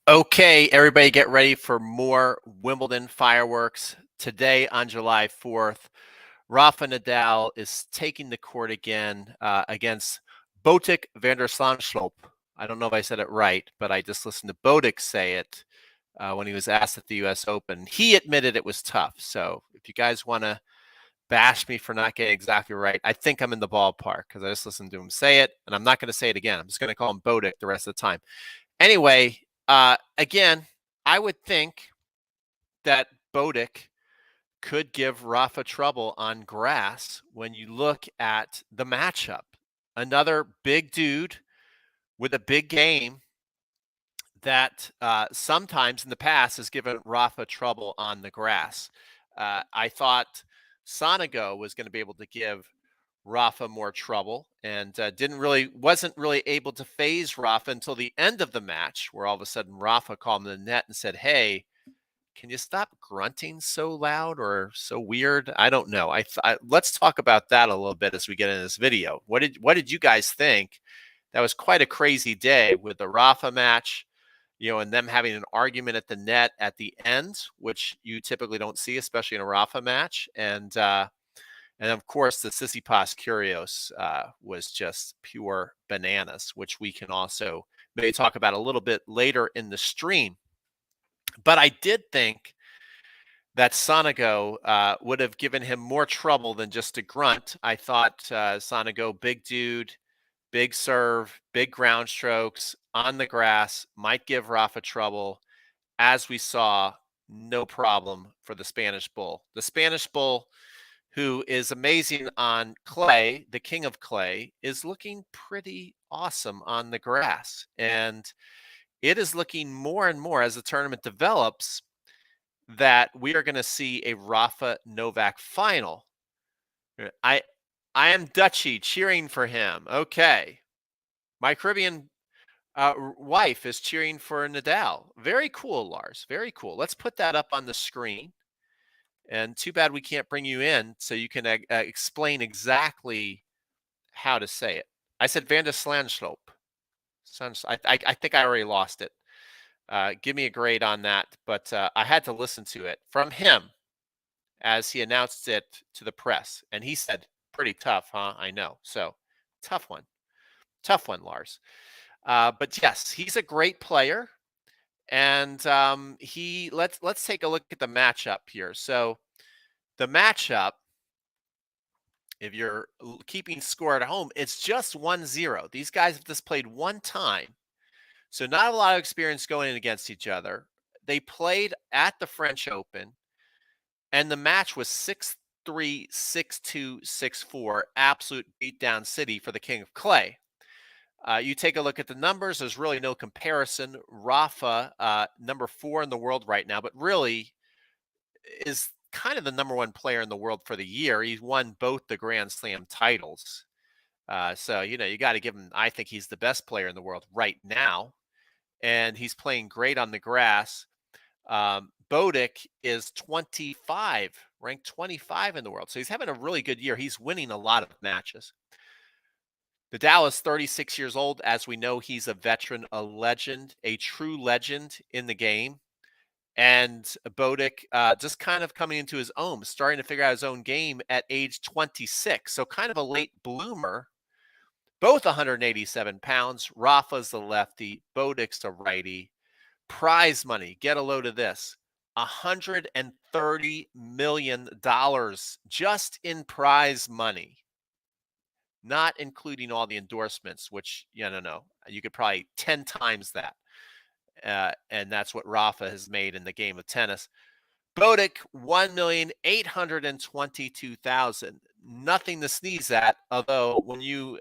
Okay, everybody get ready for more Wimbledon fireworks. Today on July 4th, Rafa Nadal is taking the court again against Botic van der Zandschulp. I don't know if I said it right, but I just listened to Botic say it when he was asked at the U.S. Open. He admitted it was tough. So if you guys want to bash me for not getting exactly right, I think I'm in the ballpark because I just listened to him say it, and I'm not going to say it again. I'm just going to call him Botic the rest of the time. Anyway, again, I would think that Botic could give Rafa trouble on grass when you look at the matchup. Another big dude with a big game that sometimes in the past has given Rafa trouble on the grass. I thought Sonego was going to be able to give Rafa more trouble and wasn't really able to phase Rafa until the end of the match, where all of a sudden Rafa called him in the net and said, "Hey, can you stop grunting so loud or so weird?" I don't know. Let's talk about that a little bit as we get into this video. What did you guys think? That was quite a crazy day with the Rafa match, and them having an argument at the net at the end, which you typically don't see, especially in a Rafa match, and of course, the Tsitsipas Kyrgios was just pure bananas, which we can also maybe talk about a little bit later in the stream. But I did think that Sonego would have given him more trouble than just a grunt. I thought Sonego, big dude, big serve, big ground strokes on the grass, might give Rafa trouble. As we saw, no problem for the Spanish Bull. The Spanish Bull, who is amazing on clay, the king of clay, is looking pretty awesome on the grass. And it is looking more and more as the tournament develops that we are going to see a Rafa Novak final. I I am Dutchy cheering for him. Okay. My Caribbean wife is cheering for Nadal. Very cool, Lars. Very cool. Let's put that up on the screen. And too bad we can't bring you in so you can explain exactly how to say it. I said Van der Slanschlope. I think I already lost it. Give me a grade on that. But I had to listen to it from him as he announced it to the press. And he said, pretty tough, huh? I know. So tough one. Tough one, Lars. But yes, he's a great player. And let's take a look at the matchup here. So the matchup, if you're keeping score at home, it's just 1-0. These guys have just played one time. So not a lot of experience going in against each other. They played at the French Open, and the match was 6-3, 6-2, 6-4, absolute beatdown city for the King of Clay. You take a look at the numbers, there's really no comparison. Rafa, number 4 in the world right now, but really is kind of the number 1 player in the world for the year. He's won both the Grand Slam titles. So, you got to give him, I think he's the best player in the world right now. And he's playing great on the grass. Botic is 25, ranked 25 in the world. So he's having a really good year. He's winning a lot of matches. Nadal is 36 years old. As we know, he's a veteran, a legend, a true legend in the game. And Botic just kind of coming into his own, starting to figure out his own game at age 26. So kind of a late bloomer. Both 187 pounds. Rafa's the lefty. Bodic's the righty. Prize money. Get a load of this. $130 million just in prize money. Not including all the endorsements, which, no. You could probably 10 times that. And that's what Rafa has made in the game of tennis. Botic, 1,822,000. Nothing to sneeze at, although when you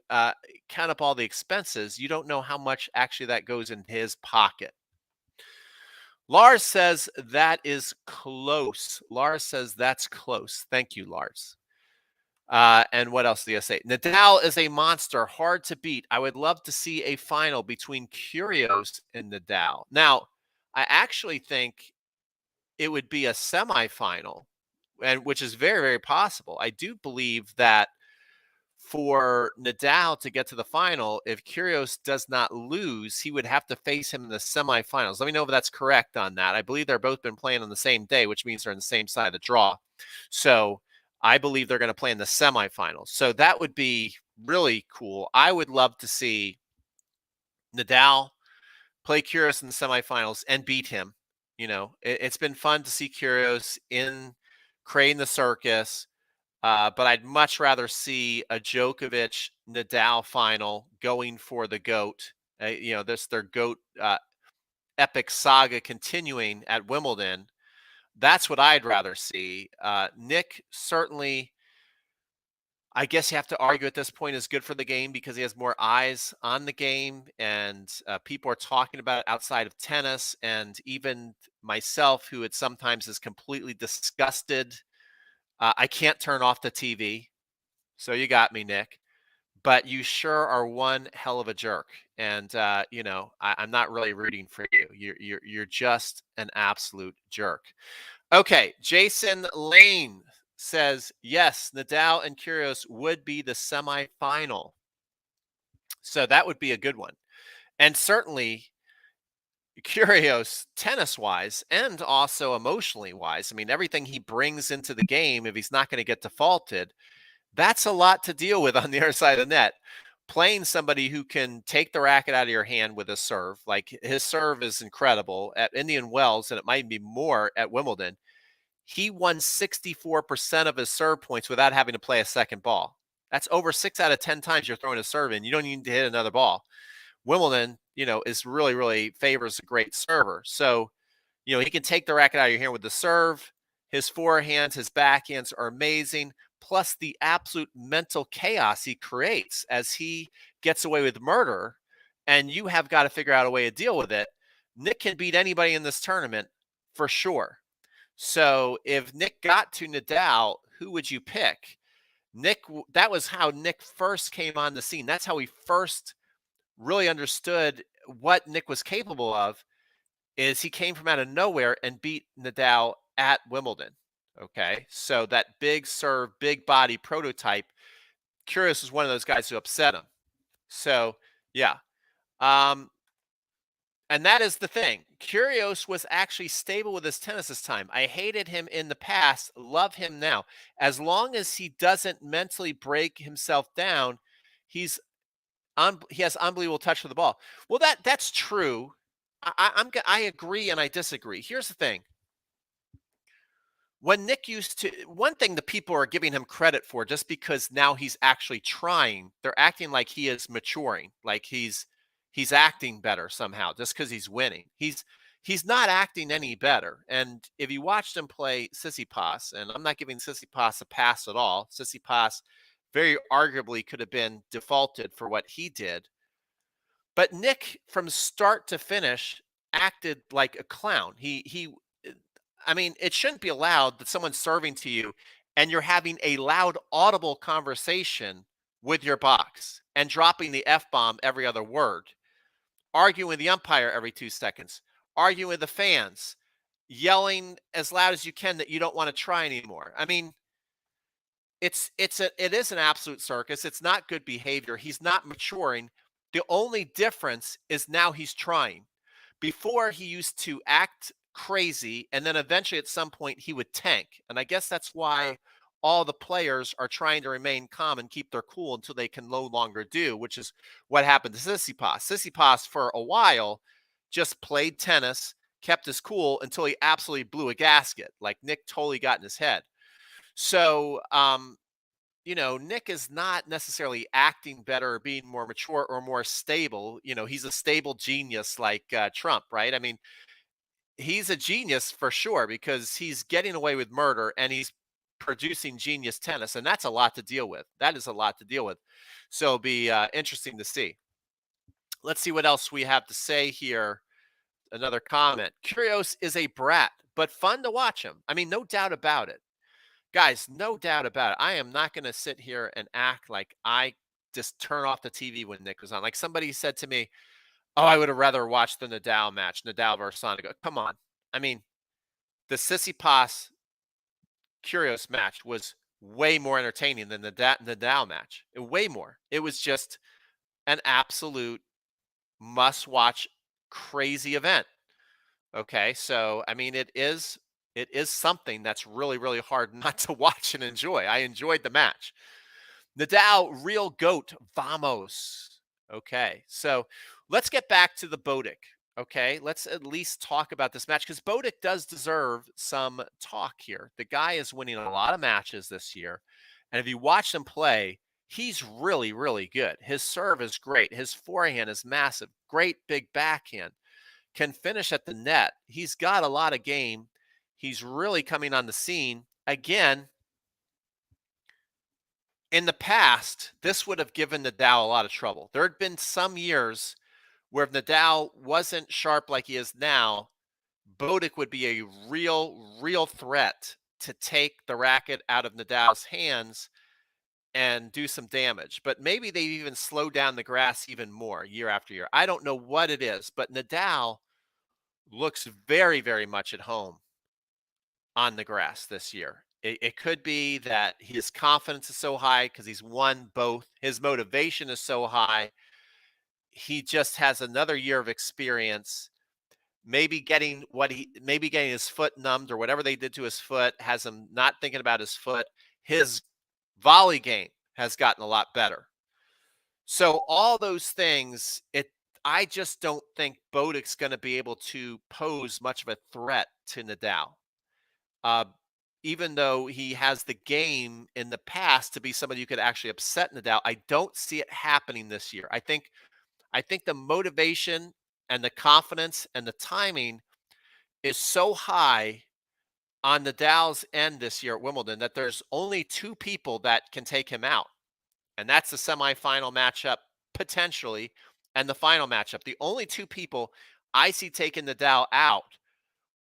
count up all the expenses, you don't know how much actually that goes in his pocket. Lars says that is close. Lars says that's close. Thank you, Lars. And what else do you say? Nadal is a monster, hard to beat. I would love to see a final between Kyrgios and Nadal. Now, I actually think it would be a semifinal, and which is very, very possible. I do believe that for Nadal to get to the final, if Kyrgios does not lose, he would have to face him in the semifinals. Let me know if that's correct on that. I believe they're both been playing on the same day, which means they're on the same side of the draw. So I believe they're going to play in the semifinals. So that would be really cool. I would love to see Nadal play Kyrgios in the semifinals and beat him. It's been fun to see Kyrgios in creating the circus. But I'd much rather see a Djokovic Nadal final going for the GOAT. This their GOAT epic saga continuing at Wimbledon. That's what I'd rather see. Nick certainly, I guess you have to argue at this point, is good for the game because he has more eyes on the game, and people are talking about it outside of tennis, and even myself, who it sometimes is completely disgusted. I can't turn off the TV. So you got me, Nick. But you sure are one hell of a jerk, and I'm not really rooting for you. You're just an absolute jerk. Okay, Jason Lane says yes. Nadal and Kyrgios would be the semifinal, so that would be a good one, and certainly Kyrgios tennis wise and also emotionally wise. I mean, everything he brings into the game, if he's not going to get defaulted, that's a lot to deal with on the other side of the net. Playing somebody who can take the racket out of your hand with a serve, like his serve is incredible at Indian Wells, and it might be more at Wimbledon. He won 64% of his serve points without having to play a second ball. That's over 6 out of 10 times you're throwing a serve in. You don't need to hit another ball. Wimbledon, is really, really favors a great server. So, he can take the racket out of your hand with the serve. His forehands, his backhands are amazing. Plus the absolute mental chaos he creates as he gets away with murder, and you have got to figure out a way to deal with it. Nick can beat anybody in this tournament for sure. So if Nick got to Nadal, who would you pick? Nick, that was how Nick first came on the scene. That's how he first really understood what Nick was capable of, is he came from out of nowhere and beat Nadal at Wimbledon. Okay, so that big serve, big body prototype, Kyrgios was one of those guys who upset him. So yeah, and that is the thing. Kyrgios was actually stable with his tennis this time. I hated him in the past, love him now. As long as he doesn't mentally break himself down, he has unbelievable touch for the ball. Well, that's true. I agree and I disagree. Here's the thing. When Nick used to, one thing that people are giving him credit for, just because now he's actually trying, they're acting like he is maturing, like he's acting better somehow just because he's winning. He's not acting any better. And if you watched him play Tsitsipas, and I'm not giving Tsitsipas a pass at all, Tsitsipas very arguably could have been defaulted for what he did. But Nick, from start to finish, acted like a clown. I mean, it shouldn't be allowed that someone's serving to you and you're having a loud, audible conversation with your box and dropping the F bomb every other word, arguing with the umpire every 2 seconds, arguing with the fans, yelling as loud as you can that you don't want to try anymore. I mean, it is an absolute circus. It's not good behavior. He's not maturing. The only difference is now he's trying. Before, he used to act crazy, and then eventually at some point he would tank. And I guess that's why all the players are trying to remain calm and keep their cool until they can no longer do, which is what happened to Tsitsipas. Tsitsipas for a while just played tennis, kept his cool until he absolutely blew a gasket. Like Nick totally got in his head. So, Nick is not necessarily acting better or being more mature or more stable. He's a stable genius like Trump, right? I mean, he's a genius for sure because he's getting away with murder and he's producing genius tennis. And that's a lot to deal with. That is a lot to deal with. So it'll be interesting to see. Let's see what else we have to say here. Another comment. Kyrgios is a brat, but fun to watch him. I mean, no doubt about it. Guys, no doubt about it. I am not going to sit here and act like I just turn off the TV when Nick was on. Like somebody said to me, "Oh, I would have rather watched the Nadal match, Nadal versus Sonego." Come on. I mean, the Tsitsipas Kyrgios match was way more entertaining than the Nadal match. Way more. It was just an absolute must-watch, crazy event. Okay, so I mean, it is something that's really really hard not to watch and enjoy. I enjoyed the match. Nadal, real goat, vamos. Okay, so let's get back to the Bodek. Okay, let's at least talk about this match because Bodek does deserve some talk here. The guy is winning a lot of matches this year, and if you watch him play, he's really, really good. His serve is great. His forehand is massive. Great big backhand. Can finish at the net. He's got a lot of game. He's really coming on the scene. Again, in the past, this would have given Nadal a lot of trouble. There had been some years where if Nadal wasn't sharp like he is now, Bodek would be a real, real threat to take the racket out of Nadal's hands and do some damage. But maybe they even slow down the grass even more year after year. I don't know what it is, but Nadal looks very, very much at home on the grass this year. It could be that his confidence is so high because he's won both. His motivation is so high. He just has another year of experience. Maybe getting his foot numbed or whatever they did to his foot has him not thinking about his foot. His volley game has gotten a lot better. So all those things, I just don't think Bodek's going to be able to pose much of a threat to Nadal. Uh, even though he has the game in the past to be somebody who could actually upset Nadal, I don't see it happening this year. I think the motivation and the confidence and the timing is so high on Nadal's end this year at Wimbledon that there's only two people that can take him out. And that's the semifinal matchup potentially and the final matchup. The only two people I see taking Nadal out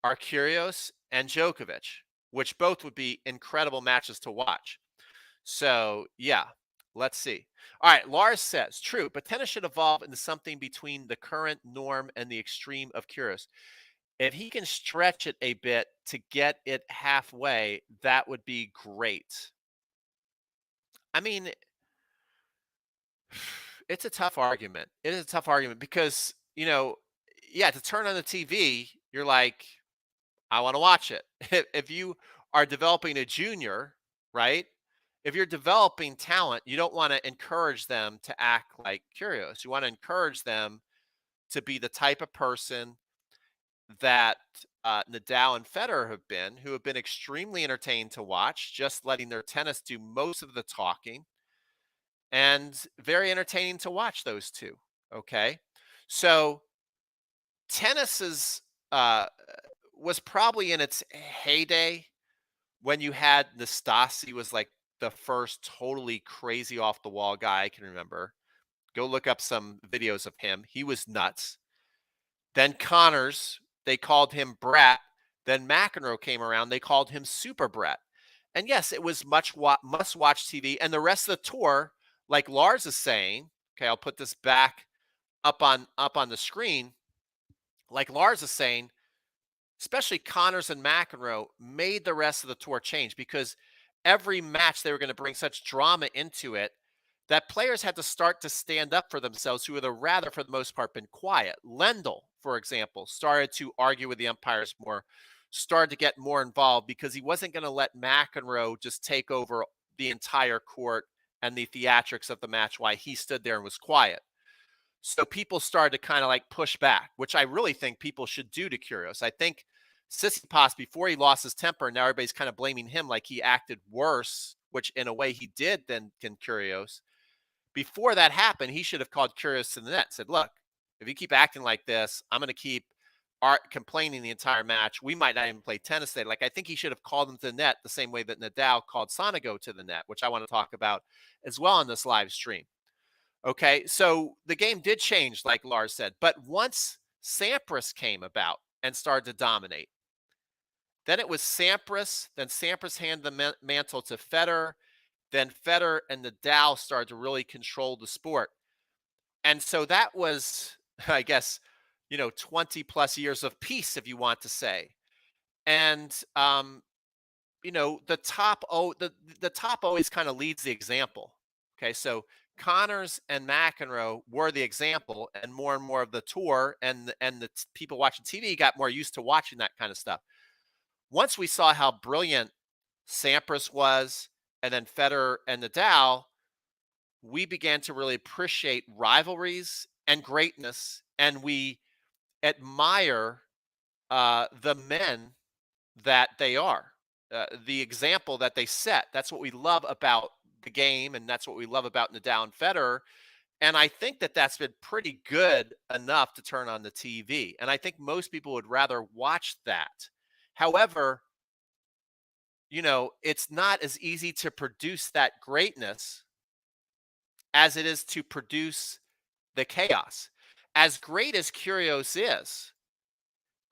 are Kyrgios and Djokovic, which both would be incredible matches to watch. So, yeah, let's see. All right, Lars says, true, but tennis should evolve into something between the current norm and the extreme of Kyrgios. If he can stretch it a bit to get it halfway, that would be great. I mean, it's a tough argument. It is a tough argument because, yeah, to turn on the TV, you're like, I want to watch it. If you are developing a junior, right? If you're developing talent, you don't want to encourage them to act like curious. You want to encourage them to be the type of person that Nadal and Federer have been, who have been extremely entertaining to watch, just letting their tennis do most of the talking, and very entertaining to watch those two. Okay. So tennis was probably in its heyday when you had Nastasi was like the first totally crazy off the wall guy I can remember. Go look up some videos of him. He was nuts. Then Connors, they called him Brat. Then McEnroe came around. They called him Super Brat. And yes, it was must watch TV. And the rest of the tour, like Lars is saying, okay, I'll put this back up on the screen. Like Lars is saying, especially Connors and McEnroe made the rest of the tour change because every match they were going to bring such drama into it that players had to start to stand up for themselves who had rather, for the most part, been quiet. Lendl, for example, started to argue with the umpires more, started to get more involved because he wasn't going to let McEnroe just take over the entire court and the theatrics of the match while he stood there and was quiet. So people started to kind of like push back, which I really think people should do to Kyrgios. I think Tsitsipas, before he lost his temper, now everybody's kind of blaming him like he acted worse, which in a way he did than Kyrgios. Before that happened, he should have called Kyrgios to the net, said, look, if you keep acting like this, I'm going to keep complaining the entire match. We might not even play tennis today. Like, I think he should have called him to the net the same way that Nadal called Sonego to the net, which I want to talk about as well on this live stream. Okay, so the game did change, like Lars said. But once Sampras came about and started to dominate, then it was Sampras. Then Sampras handed the mantle to Federer. Then Federer and Nadal started to really control the sport. And so that was, I guess, 20 plus years of peace, if you want to say. And the top always kind of leads the example. Okay, so Connors and McEnroe were the example, and more of the tour and people watching TV got more used to watching that kind of stuff. Once we saw how brilliant Sampras was, and then Federer and Nadal, we began to really appreciate rivalries and greatness, and we admire the men that they are, the example that they set. That's what we love about the game, and that's what we love about Nadal and Federer. And I think that that's been pretty good enough to turn on the TV. And I think most people would rather watch that. However, it's not as easy to produce that greatness as it is to produce the chaos. As great as Kyrgios is,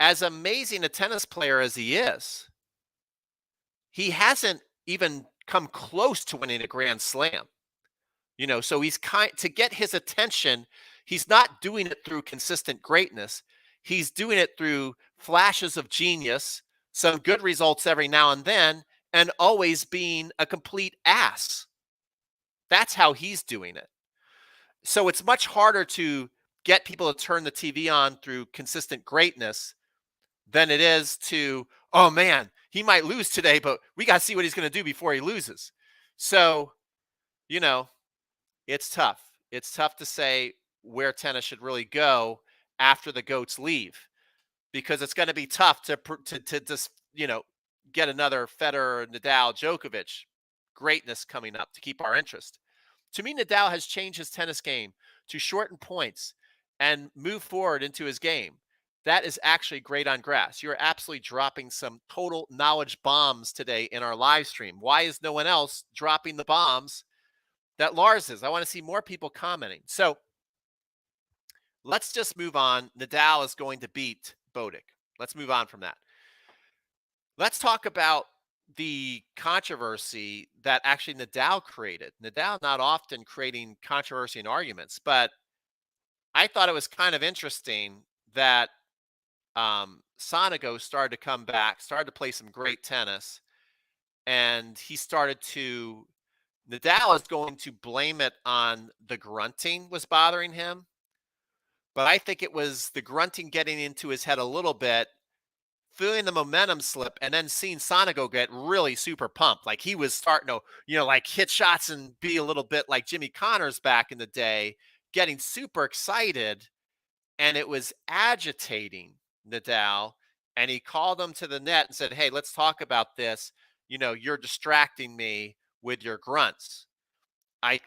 as amazing a tennis player as he is, he hasn't even come close to winning a Grand Slam. So he's to get his attention, he's not doing it through consistent greatness. He's doing it through flashes of genius, some good results every now and then, and always being a complete ass. That's how he's doing it. So it's much harder to get people to turn the TV on through consistent greatness than it is to, oh man, he might lose today, but we got to see what he's going to do before he loses. So, it's tough. It's tough to say where tennis should really go after the GOATs leave, because it's going to be tough to just, get another Federer, Nadal, Djokovic greatness coming up to keep our interest. To me, Nadal has changed his tennis game to shorten points and move forward into his game. That is actually great on grass. You're absolutely dropping some total knowledge bombs today in our live stream. Why is no one else dropping the bombs that Lars is? I want to see more people commenting. So let's just move on. Nadal is going to beat Botic. Let's move on from that. Let's talk about the controversy that actually Nadal created. Nadal not often creating controversy and arguments, but I thought it was kind of interesting that Sonego started to come back, started to play some great tennis, and Nadal is going to blame it on the grunting was bothering him, but I think it was the grunting getting into his head a little bit, feeling the momentum slip, and then seeing Sonego get really super pumped. Like he was starting to, like hit shots and be a little bit like Jimmy Connors back in the day, getting super excited. And it was agitating Nadal. And he called him to the net and said, hey, let's talk about this. You're distracting me with your grunts. I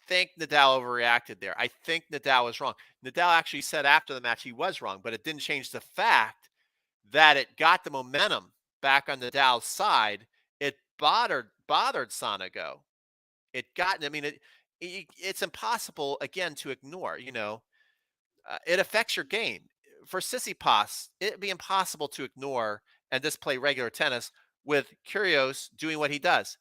think Nadal overreacted there. I think Nadal was wrong. Nadal actually said after the match he was wrong, but it didn't change the fact that it got the momentum back on Nadal's side. It bothered Sonego. It's impossible again to ignore. It affects your game. For Tsitsipas, it'd be impossible to ignore and just play regular tennis with Kyrgios doing what he does.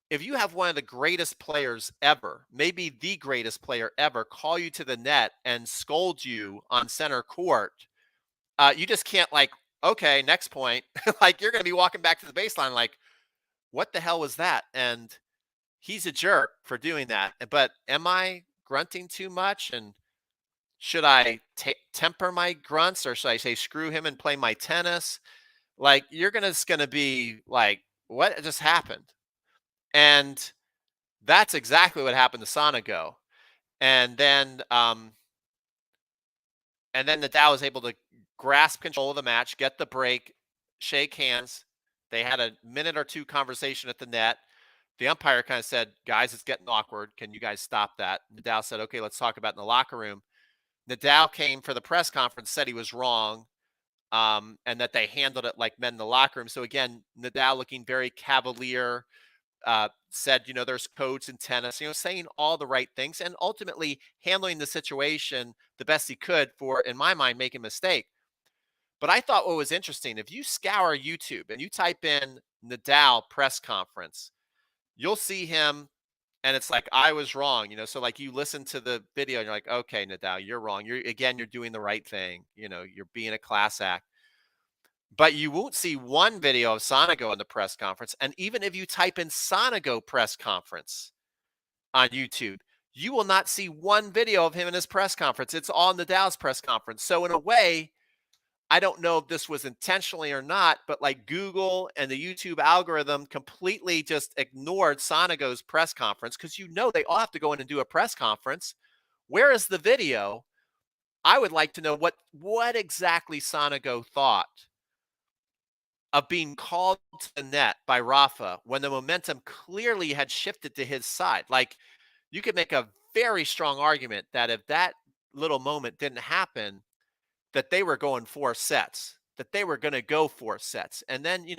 If you have one of the greatest players ever, maybe the greatest player ever, call you to the net and scold you on center court, you just can't okay, next point. Like you're going to be walking back to the baseline like, what the hell was that? And he's a jerk for doing that. But am I grunting too much? And should I temper my grunts, or should I say screw him and play my tennis? Like you're going to be like, what just happened? And that's exactly what happened to Sonego. And then Nadal was able to grasp control of the match, get the break, shake hands. They had a minute or two conversation at the net. The umpire kind of said, guys, it's getting awkward. Can you guys stop that? Nadal said, okay, let's talk about it in the locker room. Nadal came for the press conference, said he was wrong, and that they handled it like men in the locker room. So again, Nadal looking very cavalier, said, there's codes in tennis, saying all the right things and ultimately handling the situation the best he could for, in my mind, making a mistake. But I thought what was interesting, if you scour YouTube and you type in Nadal press conference, you'll see him and it's like, I was wrong, so like you listen to the video and you're like, okay, Nadal, you're wrong. You're doing the right thing. You're being a class act. But you won't see one video of Sonego in the press conference. And even if you type in Sonego press conference on YouTube, you will not see one video of him in his press conference. It's all Nadal's press conference. So in a way, I don't know if this was intentionally or not, but like Google and the YouTube algorithm completely just ignored Sonego's press conference because they all have to go in and do a press conference. Where is the video? I would like to know what exactly Sonego thought of being called to the net by Rafa when the momentum clearly had shifted to his side. Like, you could make a very strong argument that if that little moment didn't happen, that they were going 4 sets, that they were going to go 4 sets. And then, you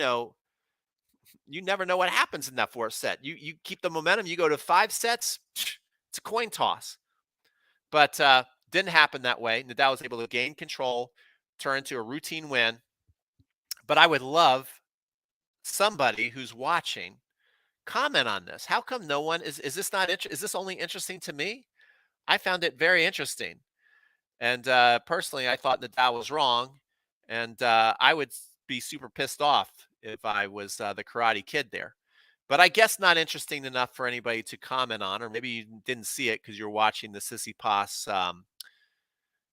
never know what happens in that 4th set. You keep the momentum, you go to 5 sets, it's a coin toss. But didn't happen that way. Nadal was able to gain control, turn into a routine win. But I would love somebody who's watching comment on this. How come no one is this not is this only interesting to me? I found it very interesting. And personally, I thought Nadal was wrong, and I would be super pissed off if I was the Karate Kid there. But I guess not interesting enough for anybody to comment on, or maybe you didn't see it because you're watching the Sissy Pass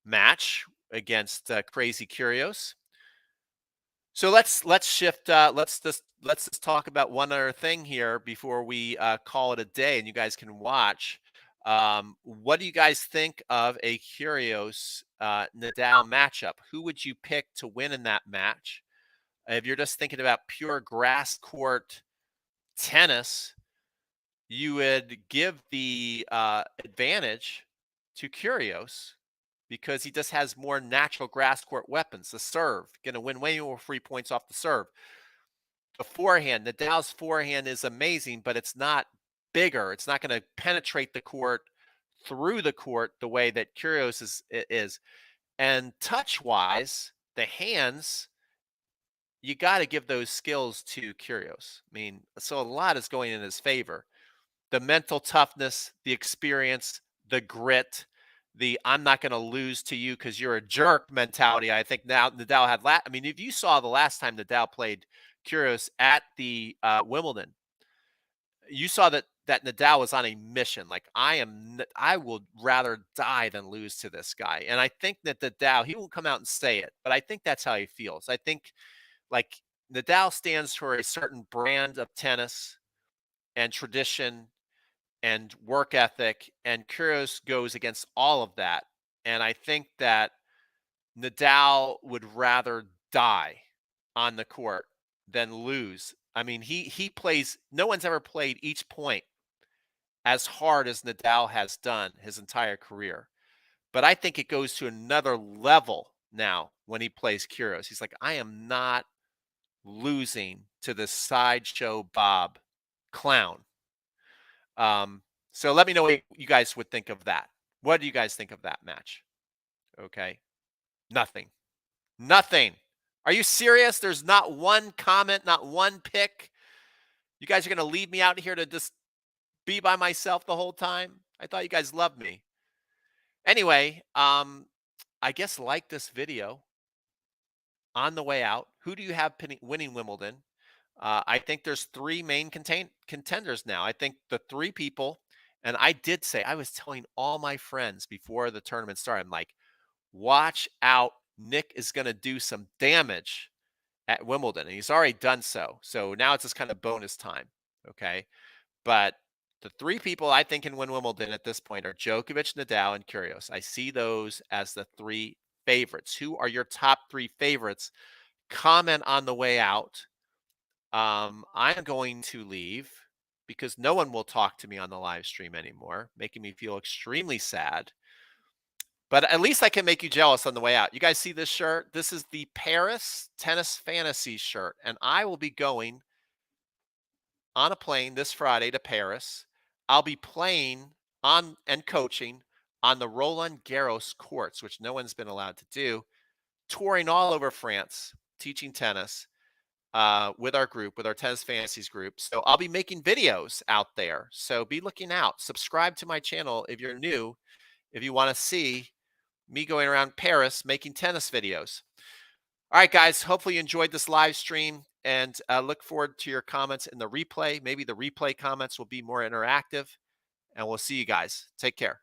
match against Crazy Curios. So let's shift. Let's just talk about one other thing here before we call it a day, and you guys can watch. What do you guys think of a Kyrgios Nadal matchup? Who would you pick to win in that match? If you're just thinking about pure grass court tennis, you would give the advantage to Kyrgios because he just has more natural grass court weapons. The serve, going to win way more free points off the serve. The forehand, Nadal's forehand is amazing, but it's not bigger. It's not going to penetrate the court through the court the way that Kyrgios is. And touch-wise, the hands, you got to give those skills to Kyrgios. I mean, so a lot is going in his favor. The mental toughness, the experience, the grit, the I'm not going to lose to you because you're a jerk mentality. I think now Nadal had I mean, if you saw the last time Nadal played Kyrgios at the Wimbledon, you saw that Nadal was on a mission. Like, I would rather die than lose to this guy. And I think that Nadal, he won't come out and say it, but I think that's how he feels. I think like Nadal stands for a certain brand of tennis and tradition and work ethic, and Kyrgios goes against all of that. And I think that Nadal would rather die on the court than lose. I mean, he plays. No one's ever played each point as hard as Nadal has done his entire career. But I think it goes to another level now when he plays Kyrgios. He's like, I am not losing to this sideshow Bob clown. So let me know what you guys would think of that. What do you guys think of that match? Okay. Nothing. Nothing. Are you serious? There's not one comment, not one pick. You guys are going to leave me out here to just be by myself the whole time? I thought you guys loved me. Anyway, I guess like this video on the way out. Who do you have winning Wimbledon? I think there's 3 main contenders now. I think the 3 people, and I did say, I was telling all my friends before the tournament started, I'm like, watch out. Nick is going to do some damage at Wimbledon, and he's already done so. So now it's just kind of bonus time. Okay. But the 3 people I think can win Wimbledon at this point are Djokovic, Nadal, and Kyrgios. I see those as the 3 favorites. Who are your top 3 favorites? Comment on the way out. I'm going to leave because no one will talk to me on the live stream anymore, making me feel extremely sad. But at least I can make you jealous on the way out. You guys see this shirt? This is the Paris Tennis Fantasy shirt, and I will be going on a plane this Friday to Paris. I'll be playing on and coaching on the Roland Garros courts, which no one's been allowed to do, touring all over France, teaching tennis with our group, with our Tennis Fantasies group. So I'll be making videos out there. So be looking out. Subscribe to my channel if you're new, if you want to see me going around Paris making tennis videos. All right, guys. Hopefully you enjoyed this live stream and look forward to your comments in the replay. Maybe the replay comments will be more interactive, and we'll see you guys. Take care.